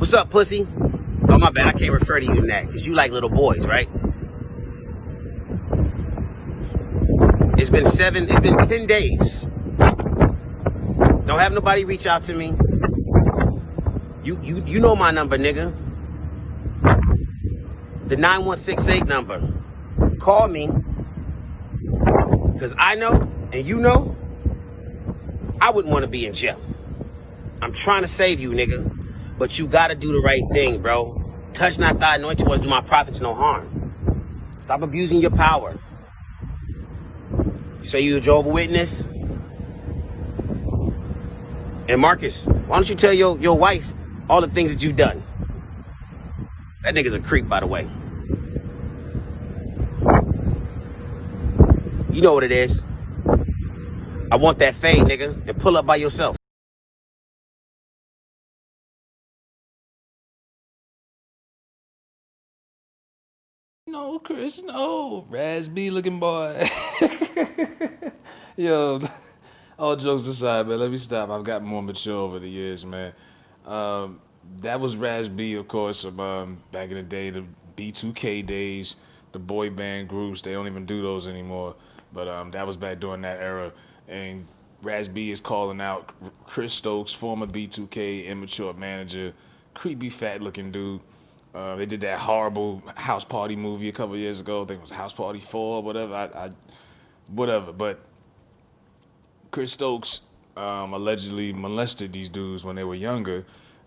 What's up, pussy? Oh, my bad. I can't refer to you in that because you like little boys, right? It's been 10 days. Don't have nobody reach out to me. You know my number, nigga. The 9168 number. Call me. Because I know, and you know, I wouldn't want to be in jail. I'm trying to save you, nigga. But you gotta do the right thing, bro. Touch not thy anointed ones, do my prophets no harm. Stop abusing your power. You say you a Jehovah's Witness? And Marcus, why don't you tell your wife all the things that you've done? That nigga's a creep, by the way. You know what it is. I want that fade, nigga, and pull up by yourself. No, Chris, no. Raz B looking boy. Yo, all jokes aside, man, let me stop. I've gotten more mature over the years, man. That was Raz B, of course, back in the day, the B2K days, the boy band groups. They don't even do those anymore. But that was back during that era. And Raz B is calling out Chris Stokes, former B2K immature manager, creepy fat looking dude. They did that horrible house party movie a couple years ago. I think it was House Party 4 or whatever. Whatever. But Chris Stokes allegedly molested these dudes when they were younger.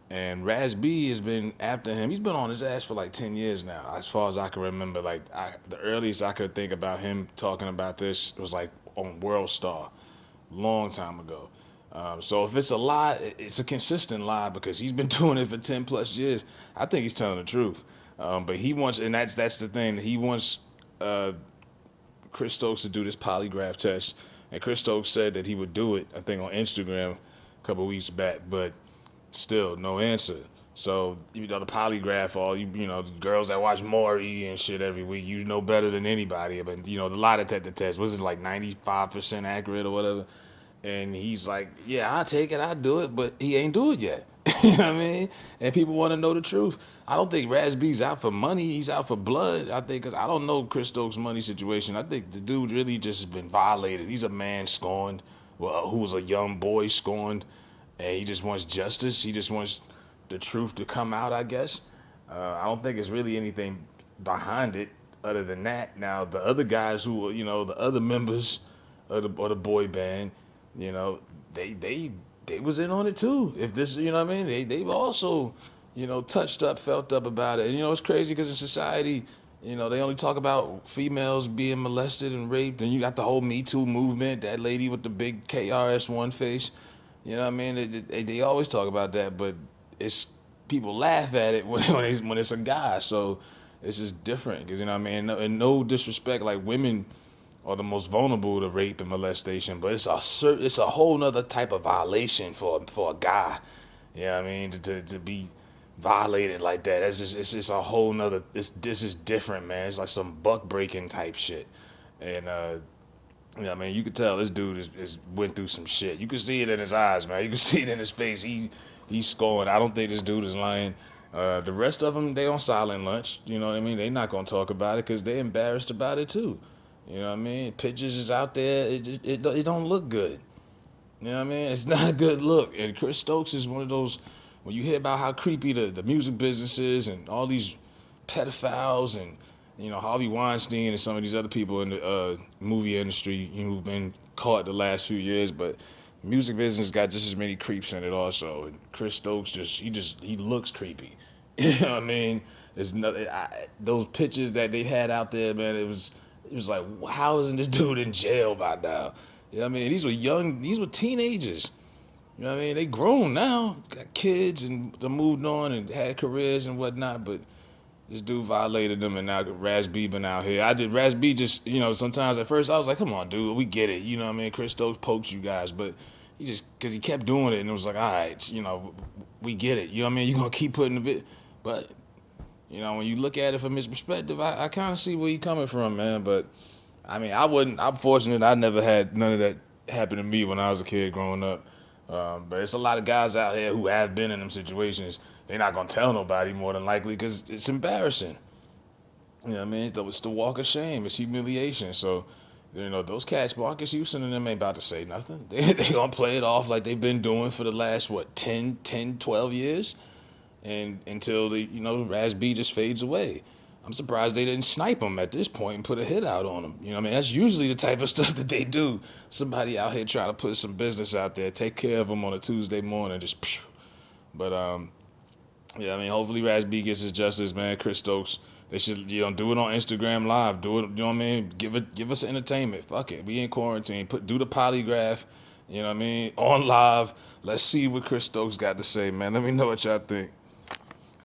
And Raz B has been after him. He's been on his ass for like 10 years now, as far as I can remember. Like, the earliest I could think about him talking about this was like on World Star, long time ago. So if it's a lie, it's a consistent lie because he's been doing it for 10 plus years. I think he's telling the truth. But he wants, and that's the thing, he wants Chris Stokes to do this polygraph test. And Chris Stokes said that he would do it, I think on Instagram a couple weeks back, but still no answer. So, you know, the polygraph, all you know, the girls that watch Maury and shit every week, you know better than anybody. But, you know, the lie detector test, was it like 95% accurate or whatever? And he's like, yeah, I'll take it, I'll do it, but he ain't do it yet. You know what I mean? And people want to know the truth. I don't think Raz B's out for money. He's out for blood. I think, because I don't know Chris Stokes' money situation. I think the dude really just has been violated. He's a man scorned, well, who was a young boy scorned, and he just wants justice. He just wants the truth to come out, I guess. I don't think there's really anything behind it other than that. Now, the other guys who, you know, the other members of the boy band, you know, they was in on it too. If this, you know what I mean, they've also, you know, touched up, felt up about it. And you know, it's crazy because in society, you know, they only talk about females being molested and raped, and you got the whole Me Too movement. That lady with the big KRS-One face, you know what I mean? They always talk about that, but it's people laugh at it when it's a guy. So it's just different because, you know what I mean. And no disrespect, like women are the most vulnerable to rape and molestation, but it's a whole nother type of violation for a guy. You know what I mean? To be violated like that. That's just it's a whole nother. This is different, man. It's like some buck breaking type shit, and you know what I mean, you could tell this dude is went through some shit. You can see it in his eyes, man. You can see it in his face. He's scoring. I don't think this dude is lying. The rest of them, they on silent lunch. You know what I mean? They not gonna talk about it because they embarrassed about it too. You know what I mean? Pictures is out there. It don't look good. You know what I mean? It's not a good look. And Chris Stokes is one of those, when you hear about how creepy the music business is and all these pedophiles and, you know, Harvey Weinstein and some of these other people in the movie industry, you know, who've been caught the last few years, but music business got just as many creeps in it also. And Chris Stokes he looks creepy. You know what I mean? There's nothing. Those pictures that they had out there, man, it was like, how isn't this dude in jail by now? You know what I mean? These were teenagers. You know what I mean? They grown now, got kids and they moved on and had careers and whatnot, but this dude violated them, and now Raz B been out here. Raz B just, you know, sometimes at first I was like, come on, dude, we get it. You know what I mean? Chris Stokes pokes you guys, but he just, because he kept doing it, and it was like, all right, you know, we get it. You know what I mean? You're going to keep putting the bit, but, you know, when you look at it from his perspective, I kind of see where he's coming from, man, but, I mean, I'm fortunate I never had none of that happen to me when I was a kid growing up. But it's a lot of guys out here who have been in them situations. They're not gonna tell nobody more than likely because it's embarrassing. You know what I mean? It's the walk of shame. It's humiliation. So, those cats, Marcus Houston and them ain't about to say nothing. They gonna play it off like they've been doing for the last, 12 years? And until Raz B just fades away. I'm surprised they didn't snipe him at this point and put a hit out on him. You know what I mean? That's usually the type of stuff that they do. Somebody out here trying to put some business out there, take care of them on a Tuesday morning, just phew. But yeah, I mean, hopefully Raz B gets his justice, man. Chris Stokes, they should, do it on Instagram Live. Do it, you know what I mean? Give us entertainment. Fuck it, we in quarantine. Do the polygraph. You know what I mean? On live. Let's see what Chris Stokes got to say, man. Let me know what y'all think.